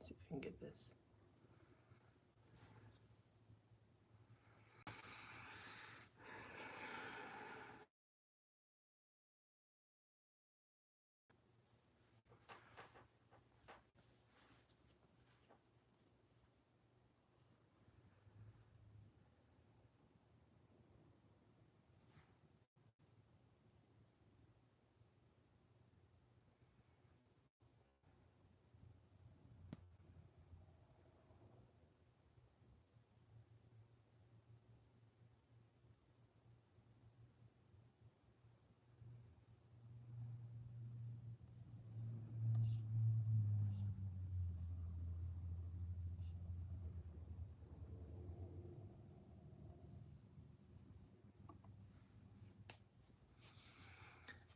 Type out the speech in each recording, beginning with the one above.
see if I can get this.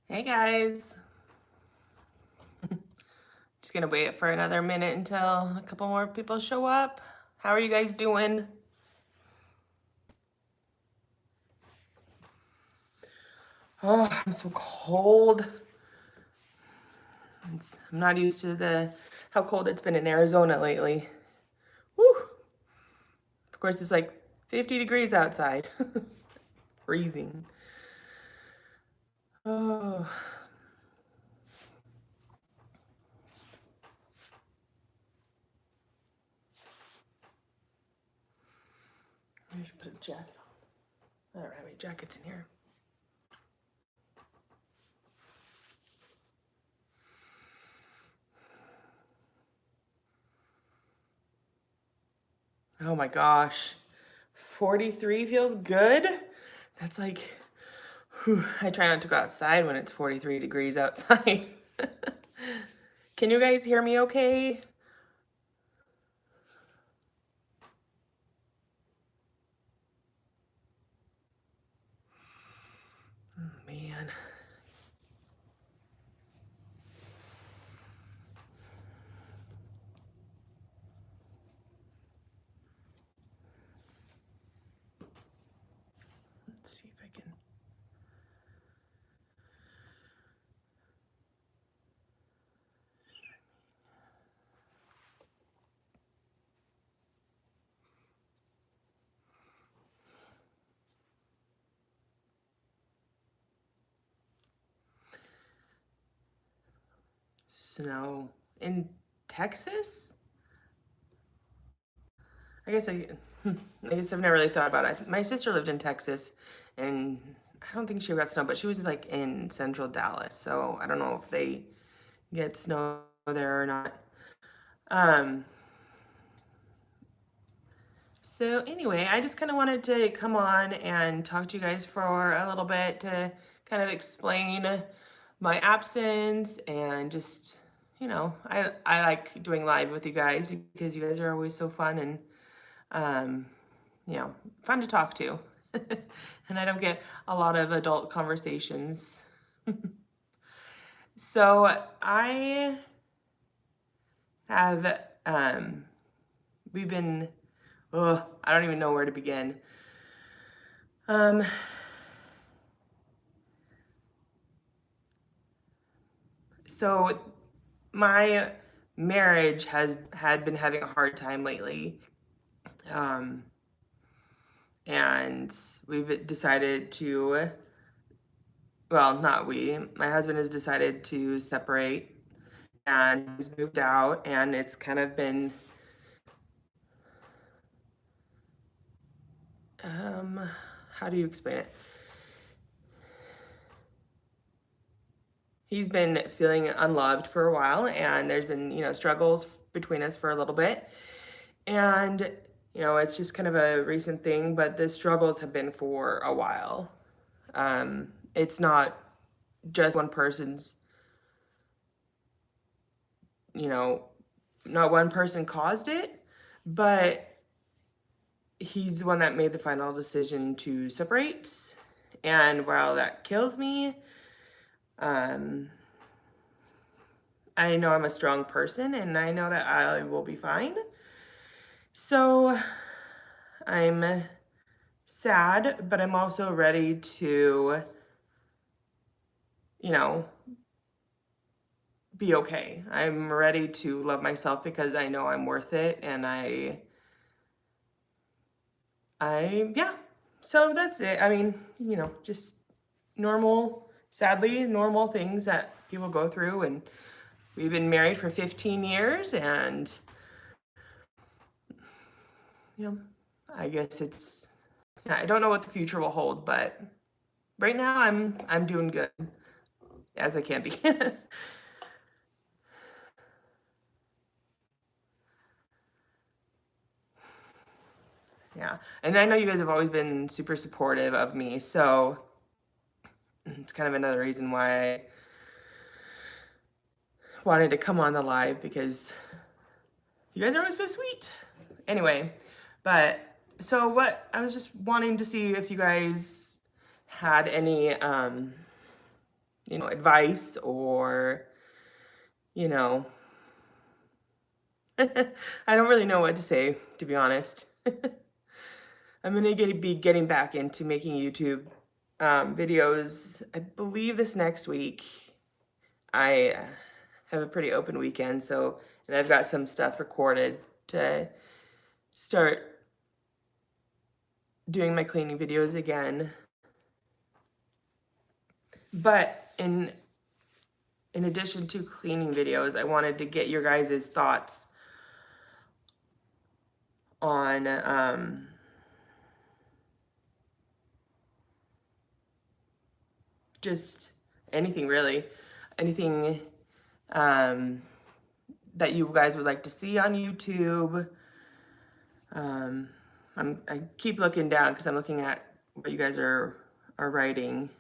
Hey guys. Just gonna wait for another minute until a couple more people show up. How are you guys doing? Oh, I'm so cold. I'm not used to how cold it's been in Arizona lately. Woo! Of course, it's like 50 degrees outside. Freezing. Oh. I should put a jacket on. I don't have any jackets in here. Oh my gosh. 43 feels good. That's like, whew, I try not to go outside when it's 43 degrees outside. Can you guys hear me okay? Oh man. Let's see if I can. Snow in Texas? I guess I've never really thought about it. My sister lived in Texas, and I don't think she got snow, but she was like in central Dallas, so I don't know if they get snow there or not. So anyway, I just kind of wanted to come on and talk to you guys for a little bit to kind of explain my absence and just, I like doing live with you guys because you guys are always so fun and, fun to talk to. And I don't get a lot of adult conversations. So I have, we've been, I don't even know where to begin. So my marriage had been having a hard time lately. And we've decided to, well, not we, my husband has decided to separate, and he's moved out, and it's kind of been, how do you explain it? He's been feeling unloved for a while, and there's been, struggles between us for a little bit. And, it's just kind of a recent thing, but the struggles have been for a while. It's not just one person's, not one person caused it, but he's the one that made the final decision to separate. And while that kills me, I know I'm a strong person and I know that I will be fine. So I'm sad, but I'm also ready to, be okay. I'm ready to love myself because I know I'm worth it, and yeah. So that's it. I mean, just sadly, normal things that people go through. And we've been married for 15 years, and I guess yeah, I don't know what the future will hold, but right now I'm doing good as I can be. Yeah. And I know you guys have always been super supportive of me, so it's kind of another reason why I wanted to come on the live, because you guys are always so sweet. Anyway, but so what I was just wanting to see if you guys had any advice, or you know I don't really know what to say, to be honest. I'm gonna be getting back into making YouTube videos, I believe, this next week. I have a pretty open weekend, and I've got some stuff recorded to start doing my cleaning videos again. But in addition to cleaning videos, I wanted to get your guys' thoughts on just anything, really. Anything that you guys would like to see on YouTube. I keep looking down because I'm looking at what you guys are writing.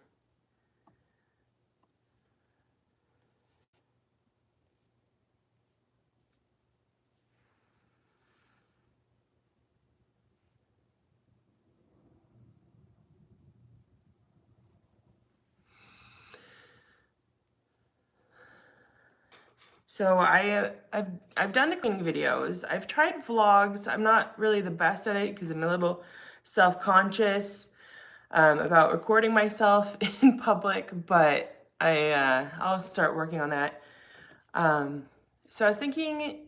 So I've done the cleaning videos. I've tried vlogs. I'm not really the best at it because I'm a little self-conscious about recording myself in public, but I'll start working on that. So I was thinking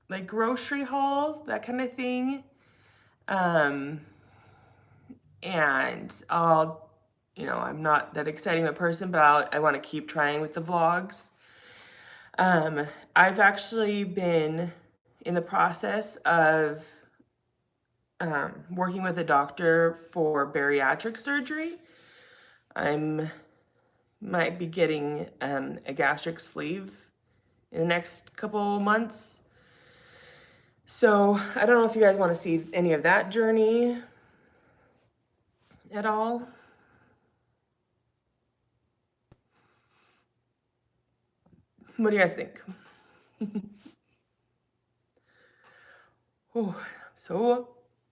like grocery hauls, that kind of thing. And I'm not that exciting of a person, but I want to keep trying with the vlogs. I've actually been in the process of working with a doctor for bariatric surgery. Might be getting a gastric sleeve in the next couple months. So I don't know if you guys want to see any of that journey at all. What do you guys think? Oh, so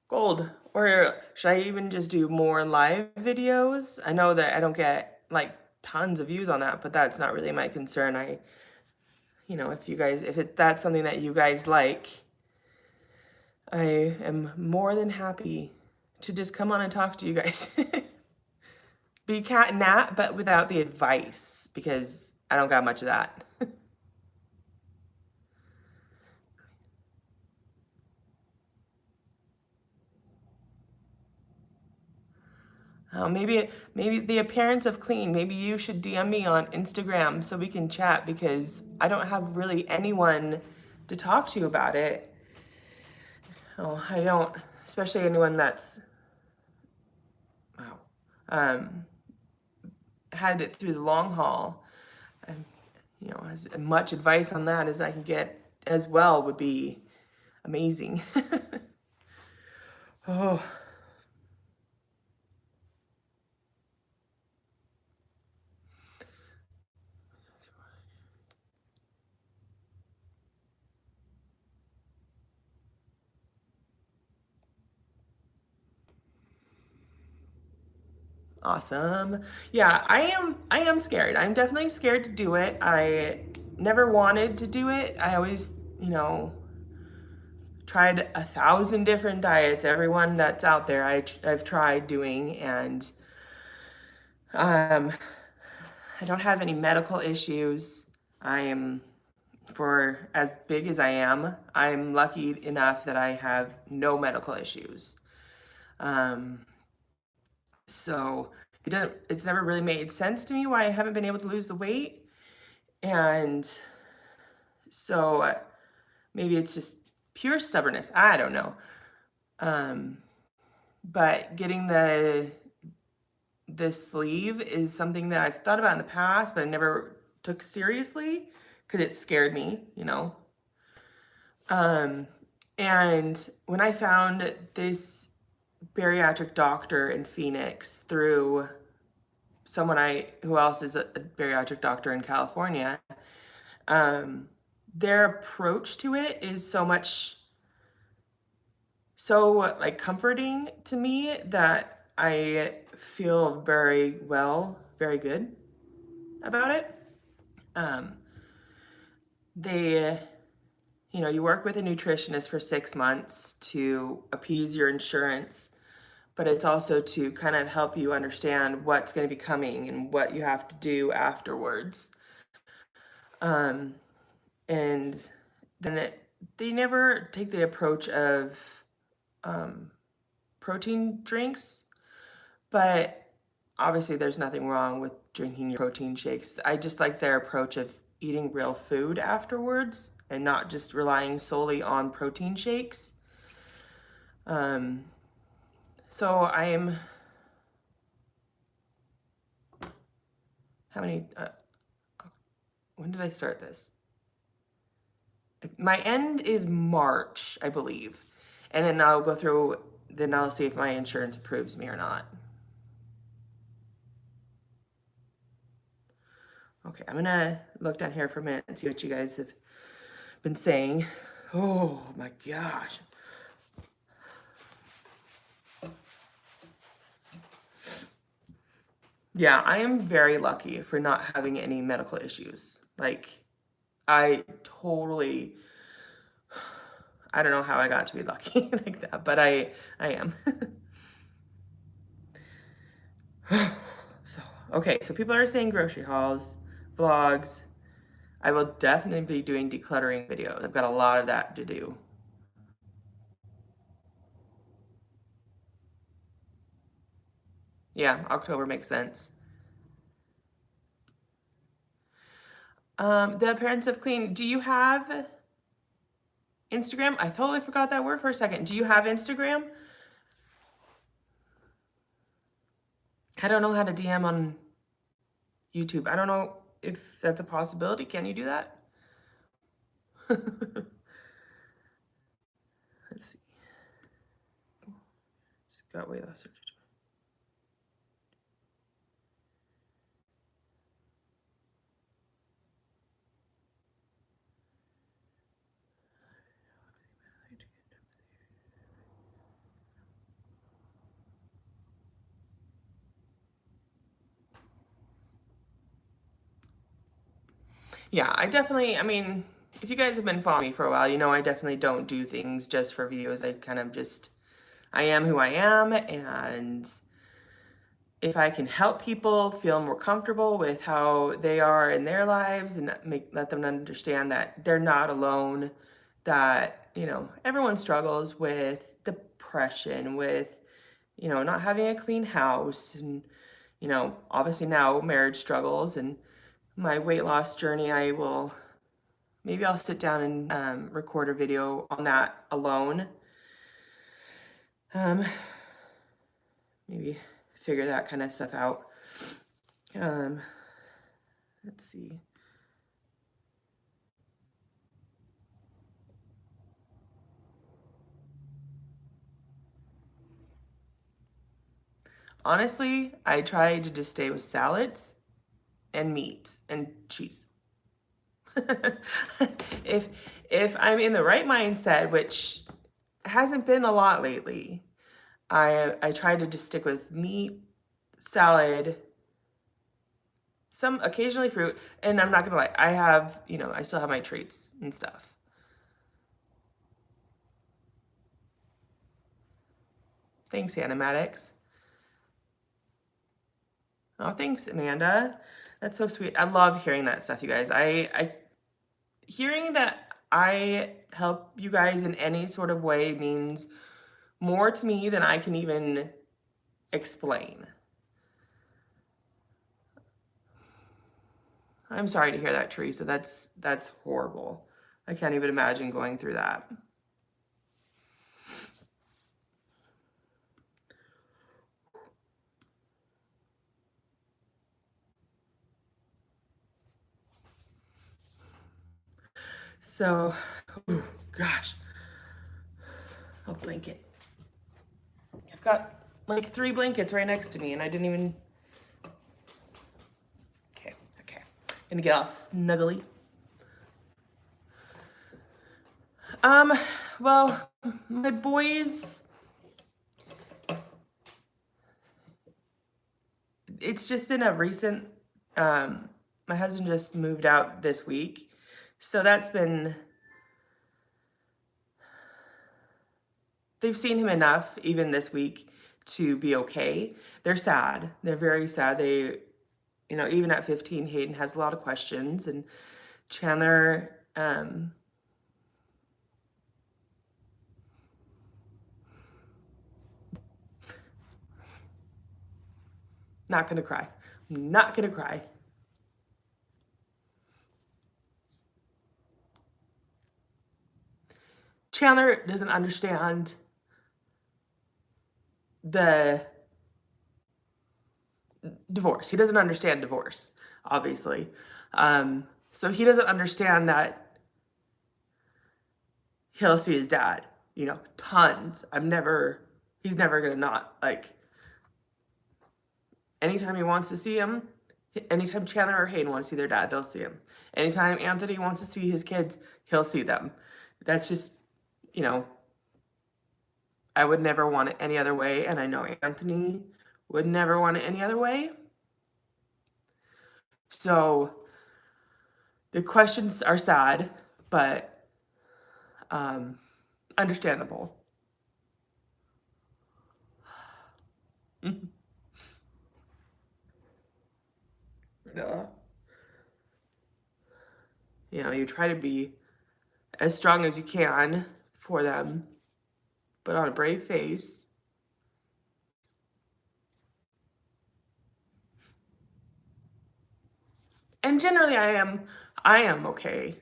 cold. Or should I even just do more live videos? I know that I don't get like tons of views on that, but that's not really my concern. If that's something that you guys like, I am more than happy to just come on and talk to you guys. Be cat and nat, but without the advice, because I don't got much of that. Maybe the appearance of clean. Maybe you should DM me on Instagram so we can chat, because I don't have really anyone to talk to about it. Oh, I don't, especially anyone that's had it through the long haul. And as much advice on that as I can get as well would be amazing. Oh. Awesome. Yeah, I am scared. I'm definitely scared to do it. I never wanted to do it. I always, tried 1,000 different diets, everyone that's out there I've tried doing, and I don't have any medical issues. I'm, for as big as I am, I'm lucky enough that I have no medical issues. Um, so it's never really made sense to me why I haven't been able to lose the weight. And so maybe it's just pure stubbornness. I don't know. Um, but getting the sleeve is something that I've thought about in the past, but I never took seriously because it scared me, you know. Um, and when I found this bariatric doctor in Phoenix through someone who else is a bariatric doctor in California, um, their approach to it is so like comforting to me that I feel very good about it. Um, they, you work with a nutritionist for 6 months to appease your insurance, but it's also to kind of help you understand what's going to be coming and what you have to do afterwards. Um, and then they never take the approach of um, protein drinks, but obviously there's nothing wrong with drinking your protein shakes. I just like their approach of eating real food afterwards and not just relying solely on protein shakes. Um, so how many, when did I start this? My end is March, I believe. And then I'll see if my insurance approves me or not. Okay, I'm gonna look down here for a minute and see what you guys have been saying. Oh my gosh. Yeah, I am very lucky for not having any medical issues. Like, I totally, I don't know how I got to be lucky like that, but I am. So, okay, so people are saying grocery hauls, vlogs. I will definitely be doing decluttering videos. I've got a lot of that to do. Yeah, October makes sense. The appearance of clean. Do you have Instagram? I totally forgot that word for a second. Do you have Instagram? I don't know how to DM on YouTube. I don't know if that's a possibility. Can you do that? Let's see. It's got weight loss surgery. Yeah, I mean, if you guys have been following me for a while, you know I definitely don't do things just for views. I am who I am, and if I can help people feel more comfortable with how they are in their lives and let them understand that they're not alone, that, everyone struggles with depression, with, not having a clean house, and, obviously now marriage struggles and my weight loss journey, maybe I'll sit down and record a video on that alone. Maybe figure that kind of stuff out. Let's see. Honestly, I try to just stay with salads and meat and cheese. if if I'm in the right mindset, which hasn't been a lot lately, I try to just stick with meat, salad, some occasionally fruit, and I'm not gonna lie, I still have my treats and stuff. Thanks, Animatics. Oh, thanks, Amanda. That's so sweet. I love hearing that stuff, you guys. I hearing that I help you guys in any sort of way means more to me than I can even explain. I'm sorry to hear that, Teresa. That's horrible. I can't even imagine going through that. So, oh gosh, a blanket. I've got like 3 blankets right next to me, and I didn't even. Okay, okay. Gonna get all snuggly. Um, well, my boys, it's just been a recent, my husband just moved out this week. So that's been, they've seen him enough even this week to be okay. They're sad. They're very sad. They, even at 15, Hayden has a lot of questions, and Chandler, not gonna cry. I'm not gonna cry. Chandler doesn't understand the divorce. He doesn't understand divorce, obviously. So he doesn't understand that he'll see his dad, tons. He's never gonna not, like, anytime he wants to see him, anytime Chandler or Hayden want to see their dad, they'll see him. Anytime Anthony wants to see his kids, he'll see them. That's just, I would never want it any other way, and I know Anthony would never want it any other way. So the questions are sad, but understandable. Yeah. You try to be as strong as you can for them, but on a brave face. And generally I am okay.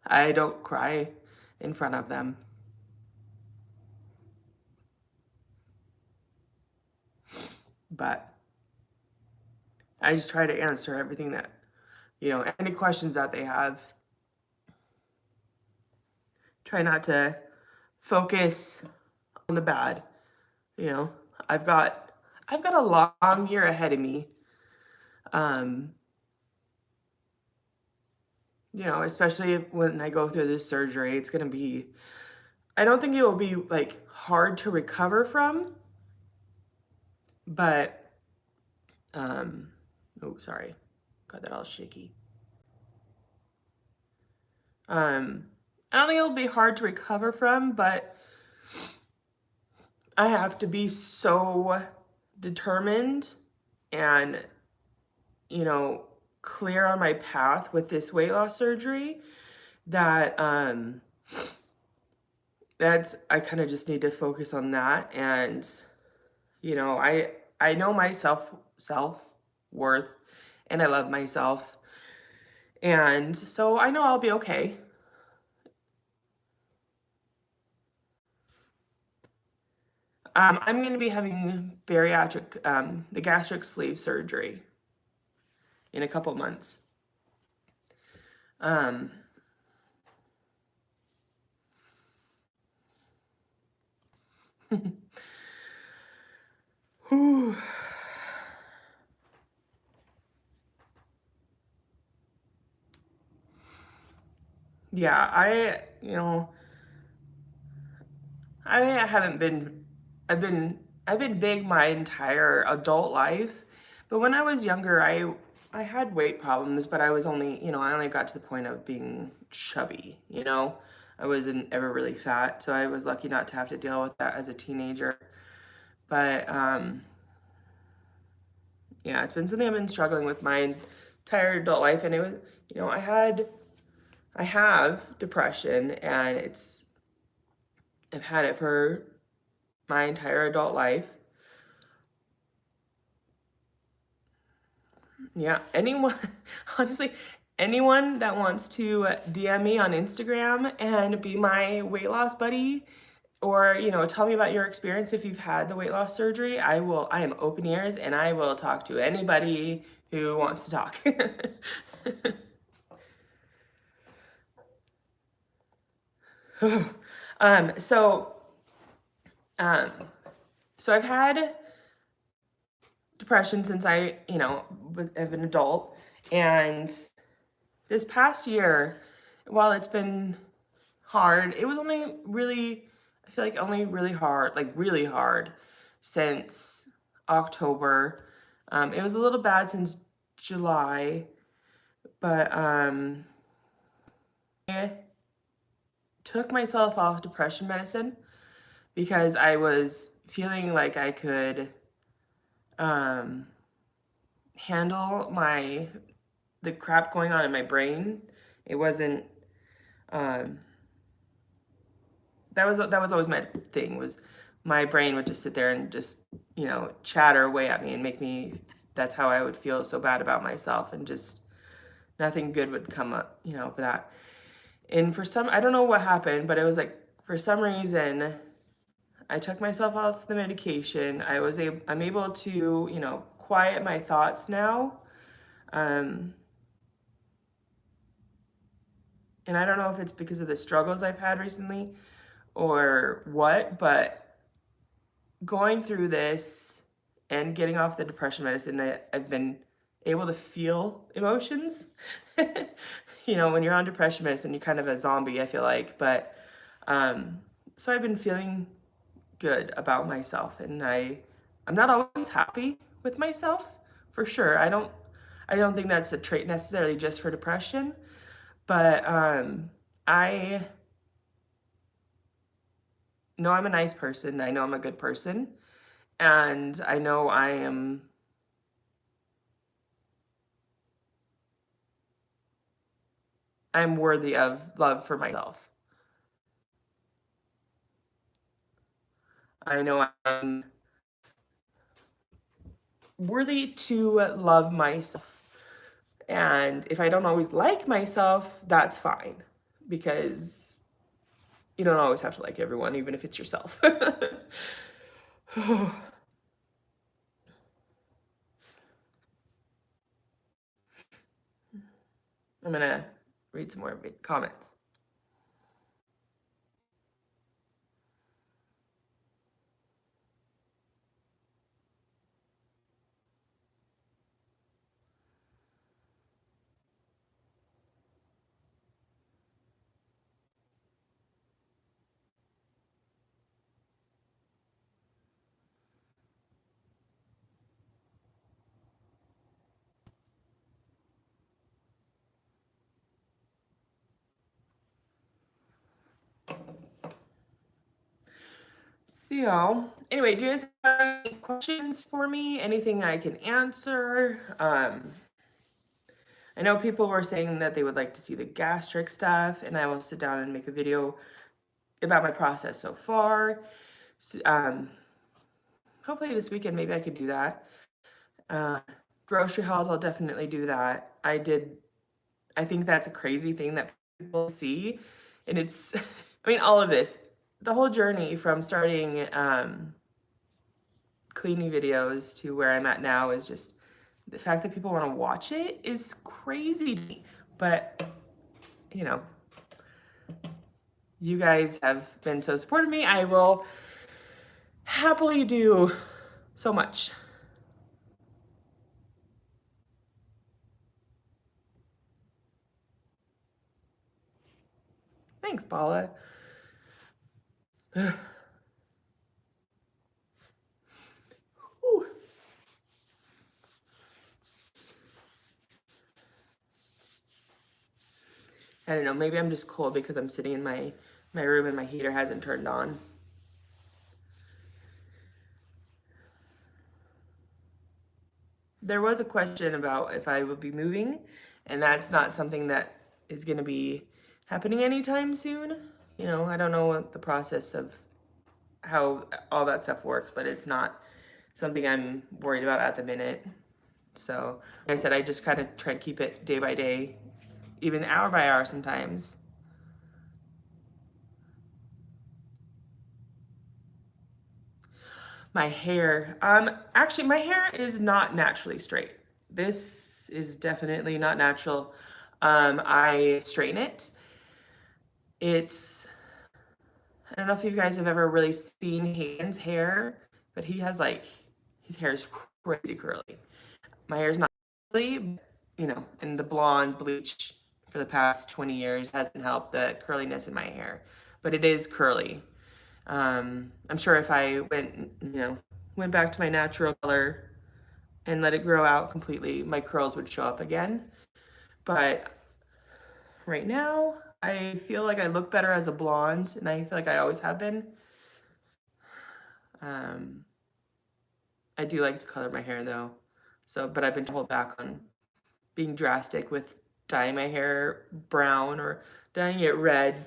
I don't cry in front of them. But I just try to answer everything that, any questions that they have. Try not to focus on the bad. I've got a long year ahead of me. Especially when I go through this surgery, it's going to be, I don't think it will be like hard to recover from, but, oh, sorry. Got that all shaky. I don't think it'll be hard to recover from, but I have to be so determined and, clear on my path with this weight loss surgery that, I kind of just need to focus on that. And, I know my self-worth, and I love myself. And so I know I'll be okay. I'm going to be having bariatric, the gastric sleeve surgery in a couple months. Whew. Yeah, I haven't been, I've been big my entire adult life, but when I was younger, I had weight problems, but I was only, I only got to the point of being chubby, I wasn't ever really fat, so I was lucky not to have to deal with that as a teenager. But Yeah, it's been something I've been struggling with my entire adult life, and it was, I have depression, and I've had it for my entire adult life. Yeah, anyone, honestly, anyone that wants to DM me on Instagram and be my weight loss buddy, or, tell me about your experience if you've had the weight loss surgery, I am open ears and I will talk to anybody who wants to talk. um, so, um, so I've had depression since have an adult, and this past year, while it's been hard, it was only really, I feel like only really hard, like really hard since October. It was a little bad since July, but I took myself off depression medicine because I was feeling like I could handle the crap going on in my brain. It wasn't that was always my thing, was my brain would just sit there and just, chatter away at me and make me, that's how I would feel so bad about myself, and just nothing good would come up, for that. And I don't know what happened, but it was like, for some reason, I took myself off the medication. I'm able to, quiet my thoughts now. And I don't know if it's because of the struggles I've had recently or what, but going through this and getting off the depression medicine, I've been able to feel emotions. When you're on depression medicine, you're kind of a zombie, I feel like. But so I've been feeling good about myself, and I'm not always happy with myself, for sure. I don't think that's a trait necessarily just for depression, but I know I'm a nice person. I know I'm a good person, and I know I'm worthy of love for myself. I know I'm worthy to love myself. And if I don't always like myself, that's fine, because you don't always have to like everyone, even if it's yourself. I'm gonna read some more comments. So, anyway, do you guys have any questions for me? Anything I can answer? I know people were saying that they would like to see the gastric stuff, and I will sit down and make a video about my process so far. So, hopefully this weekend, maybe I could do that. Grocery hauls, I'll definitely do that. I think that's a crazy thing that people see, and it's, I mean, all of this, the whole journey from starting cleaning videos to where I'm at now, is just the fact that people want to watch it is crazy to me. But you guys have been so supportive of me. I will happily do so much. Thanks, Paula. I don't know, maybe I'm just cold because I'm sitting in my room and my heater hasn't turned on. there was a question about if I would be moving, and that's not something that is going to be happening anytime soon. You know, I don't know what the process of how all that stuff works, but it's not something I'm worried about at the minute. So, like I said, I just kind of try to keep it day by day, even hour by hour sometimes. My hair, actually, my hair is not naturally straight. This is definitely not natural. I straighten it. It's, I don't know if you guys have ever really seen Hayden's hair, but he has like, his hair is crazy curly. My hair is not curly, you know, and the blonde bleach for the past 20 years hasn't helped the curliness in my hair, but it is curly. I'm sure if I went, you know, went back to my natural color and let it grow out completely, my curls would show up again. But right now, I feel like I look better as a blonde, and I feel like I always have been. Um, I do like to color my hair though, so but I've been told back on being drastic with dyeing my hair brown or dyeing it red.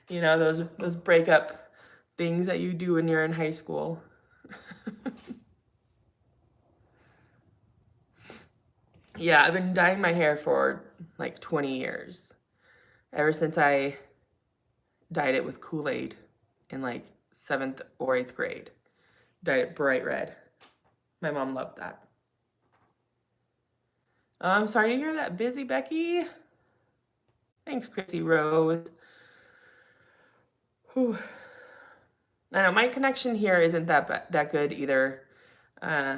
you know, those breakup things that you do when you're in high school. Yeah, I've been dyeing my hair for like 20 years. Ever since I dyed it with Kool-Aid in like 7th or 8th grade. Dyed it bright red. My mom loved that. I'm sorry to hear that, busy Becky. Thanks, Chrissy Rose. Whew. I know my connection here isn't that good either. Uh,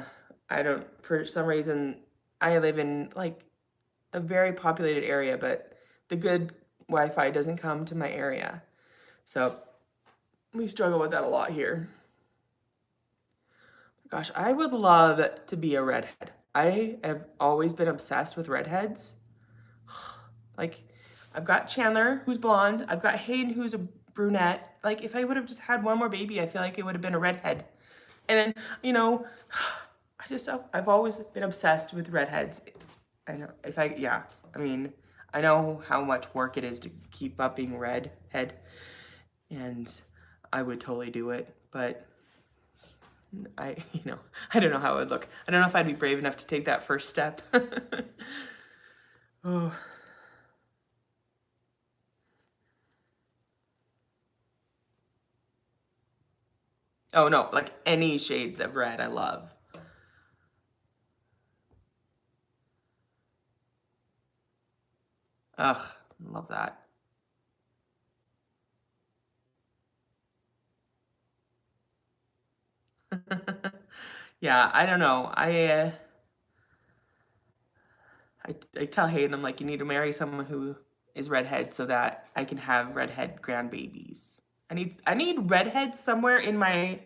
I don't, for some reason, I live in like a very populated area, but the good Wi-Fi doesn't come to my area. So we struggle with that a lot here. Gosh, I would love to be a redhead. I have always been obsessed with redheads. Like, I've got Chandler, who's blonde. I've got Hayden, who's a brunette. Like, if I would have just had one more baby, I feel like it would have been a redhead. And then, you know, I've always been obsessed with redheads. I know, yeah, I mean, I know how much work it is to keep up being redhead, and I would totally do it, but I don't know how it would look. I don't know if I'd be brave enough to take that first step. Oh. Oh no, like any shades of red I love. Ugh, love that. Yeah, I don't know. I tell Hayden, I'm like, you need to marry someone who is redhead so that I can have redhead grandbabies. I need redheads somewhere in my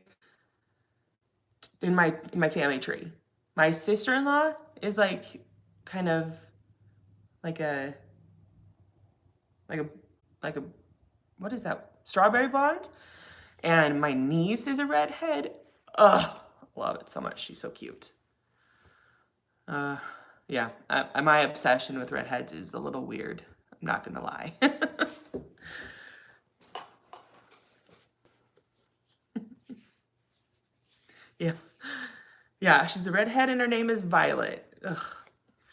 family tree. My sister-in-law is like kind of like a like a like a what is that? Strawberry blonde. And my niece is a redhead. Ugh, love it so much. She's so cute. Uh, yeah, my obsession with redheads is a little weird. I'm not gonna lie. Yeah, yeah, she's a redhead and her name is Violet. Ugh,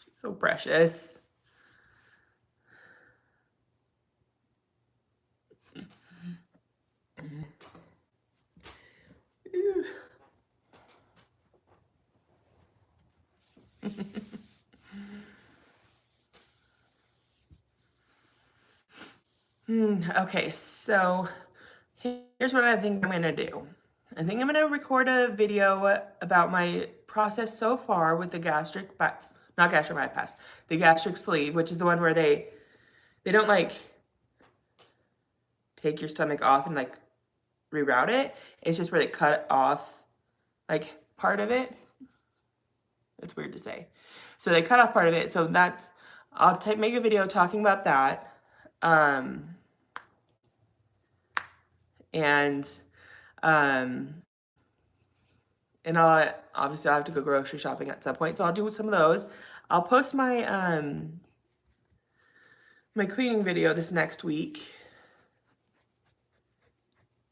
she's so precious. Okay, so here's what I think I'm gonna do. I think I'm gonna record a video about my process so far with the not gastric bypass, the gastric sleeve, which is the one where they don't like take your stomach off and like reroute it. It's just where they cut off like part of it. It's weird to say. So they cut off part of it. So I'll make a video talking about that. And um, and I'll have to go grocery shopping at some point, so I'll do some of those. I'll post my cleaning video this next week.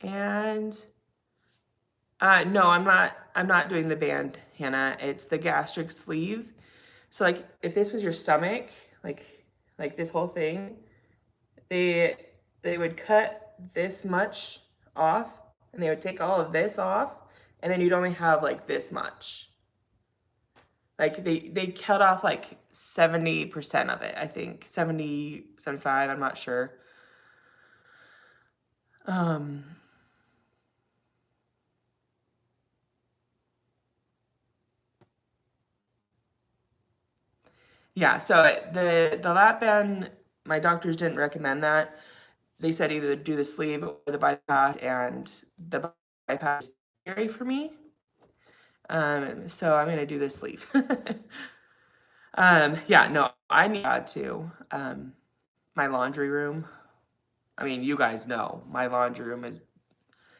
And no, I'm not doing the band, Hannah. It's the gastric sleeve. So like if this was your stomach, like this whole thing, they would cut this much off and they would take all of this off and then you'd only have like this much. Like they cut off like 70% of it, I think. 70, 75, I'm not sure. Yeah, so the lap band, my doctors didn't recommend that. They said either do the sleeve or the bypass, and the bypass is scary for me. So I'm gonna do the sleeve. Yeah, no, I need that too. My laundry room. I mean, you guys know my laundry room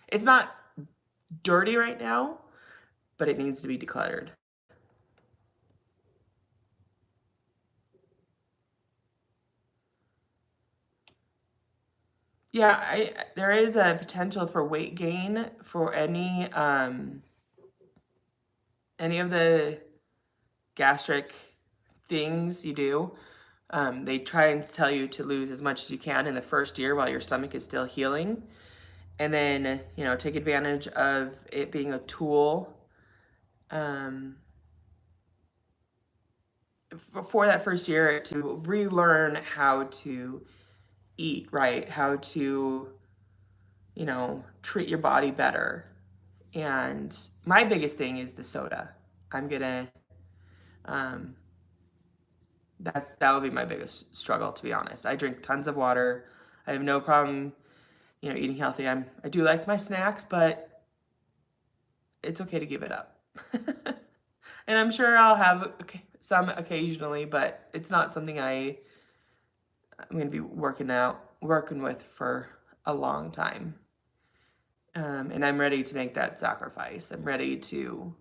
it's not dirty right now, but it needs to be decluttered. Yeah, there is a potential for weight gain for any of the gastric things you do. They try and tell you to lose as much as you can in the first year while your stomach is still healing. And then, take advantage of it being a tool for that first year to relearn how to eat right, how to, treat your body better. And my biggest thing is the soda. I'm gonna, um, that would be my biggest struggle, to be honest. I drink tons of water. I have no problem, eating healthy. I do like my snacks, but it's okay to give it up. And I'm sure I'll have some occasionally, but it's not something I'm going to be working with for a long time. And I'm ready to make that sacrifice. I'm ready to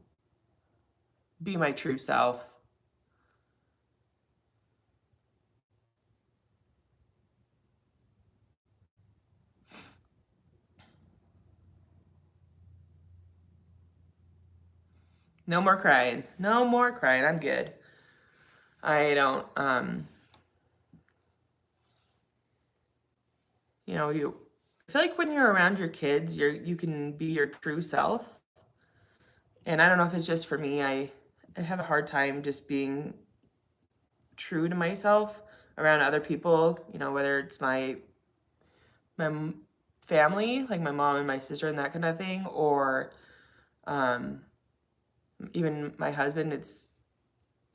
be my true self. No more crying. No more crying. I'm good. I don't, I feel like when you're around your kids, you can be your true self. And I don't know if it's just for me. I have a hard time just being true to myself around other people, whether it's my family, like my mom and my sister and that kind of thing, or even my husband. It's,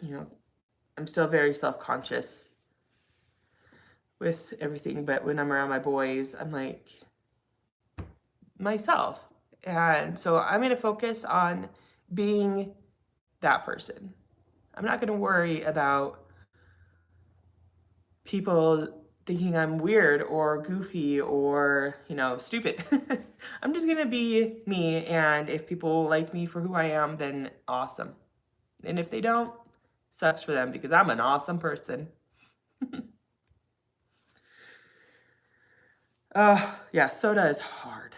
I'm still very self-conscious with everything, but when I'm around my boys, I'm like myself. And so I'm going to focus on being that person. I'm not going to worry about people thinking I'm weird or goofy or, stupid. I'm just going to be me. And if people like me for who I am, then awesome. And if they don't, sucks for them because I'm an awesome person. Yeah, soda is hard.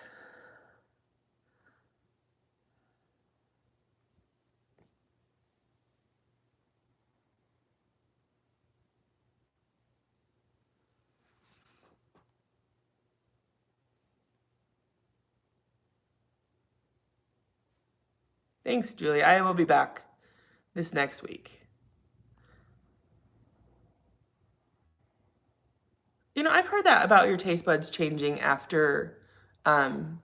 Thanks, Julie. I will be back this next week. I've heard that about your taste buds changing after having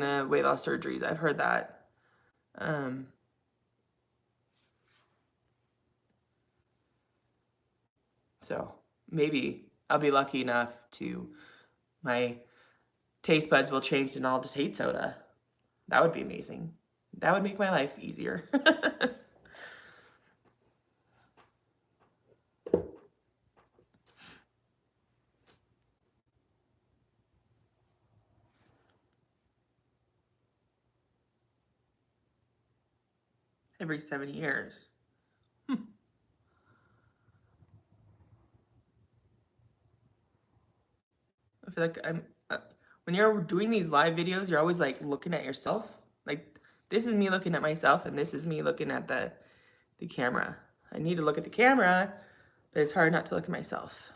the weight loss surgeries. I've heard that. So maybe I'll be lucky enough to my taste buds will change and I'll just hate soda. That would be amazing. That would make my life easier. every 7 years. I feel like when you're doing these live videos, you're always like looking at yourself. Like this is me looking at myself and this is me looking at the camera. I need to look at the camera, but it's hard not to look at myself.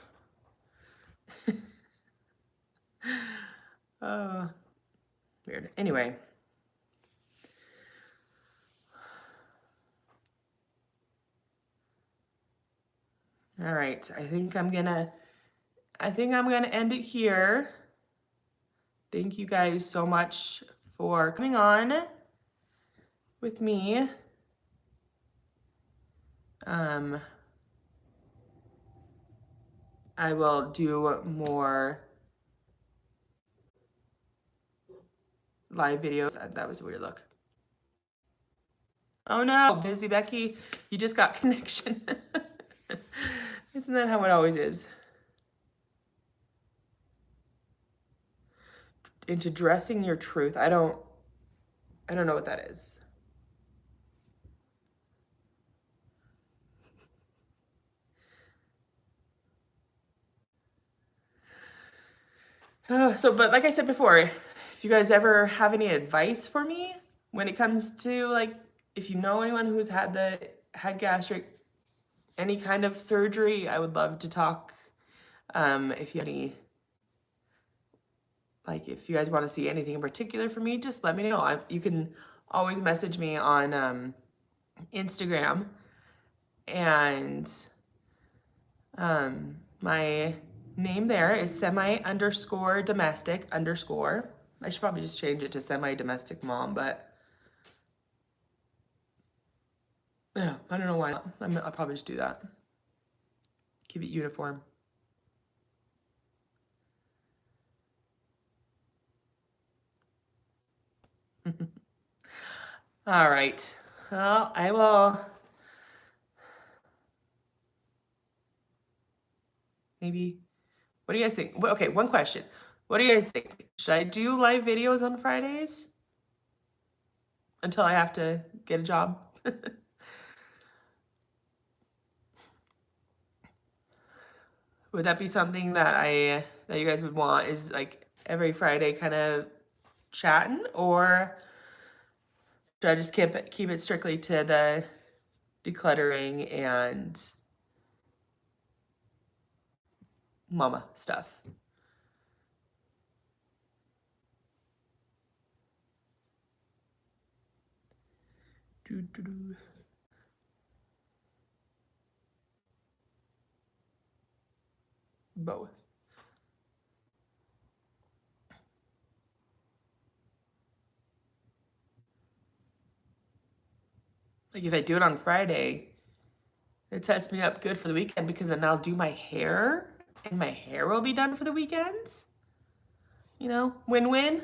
Weird. Anyway. All right. I think I'm gonna end it here. Thank you guys so much for coming on with me. I will do more live videos. That was a weird look. Oh no, Busy Becky, you just got connection. Isn't that how it always is? Into dressing your truth. I don't know what that is. But like I said before, if you guys ever have any advice for me when it comes to like, if you know anyone who's had gastric, any kind of surgery, I would love to talk. If you have any, like if you guys want to see anything in particular from me, just let me know. You can always message me on Instagram, and my name there is semi_domestic_. I should probably just change it to semi-domestic mom, but yeah, I don't know why not. I'll probably just do that. Keep it uniform. All right. Well, I will maybe, what do you guys think? Okay, one question. What do you guys think? Should I do live videos on Fridays until I have to get a job? Would that be something that you guys would want, is like every Friday kind of chatting, or should I just keep it strictly to the decluttering and mama stuff? Both. Like if I do it on Friday, it sets me up good for the weekend, because then I'll do my hair and my hair will be done for the weekends. You know, win-win.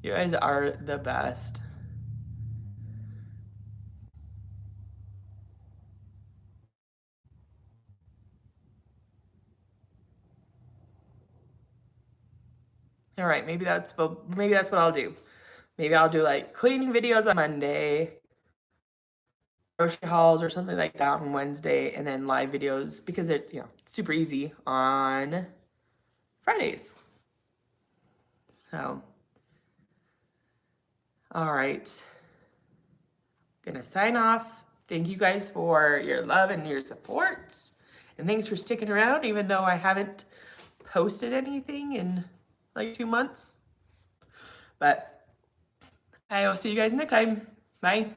You guys are the best. All right, maybe that's what I'll do. Maybe I'll do like cleaning videos on Monday, grocery hauls or something like that on Wednesday, and then live videos, because it's super easy, on Fridays. So, all right. Gonna sign off. Thank you guys for your love and your support. And thanks for sticking around, even though I haven't posted anything in like 2 months. But I will see you guys next time. Bye.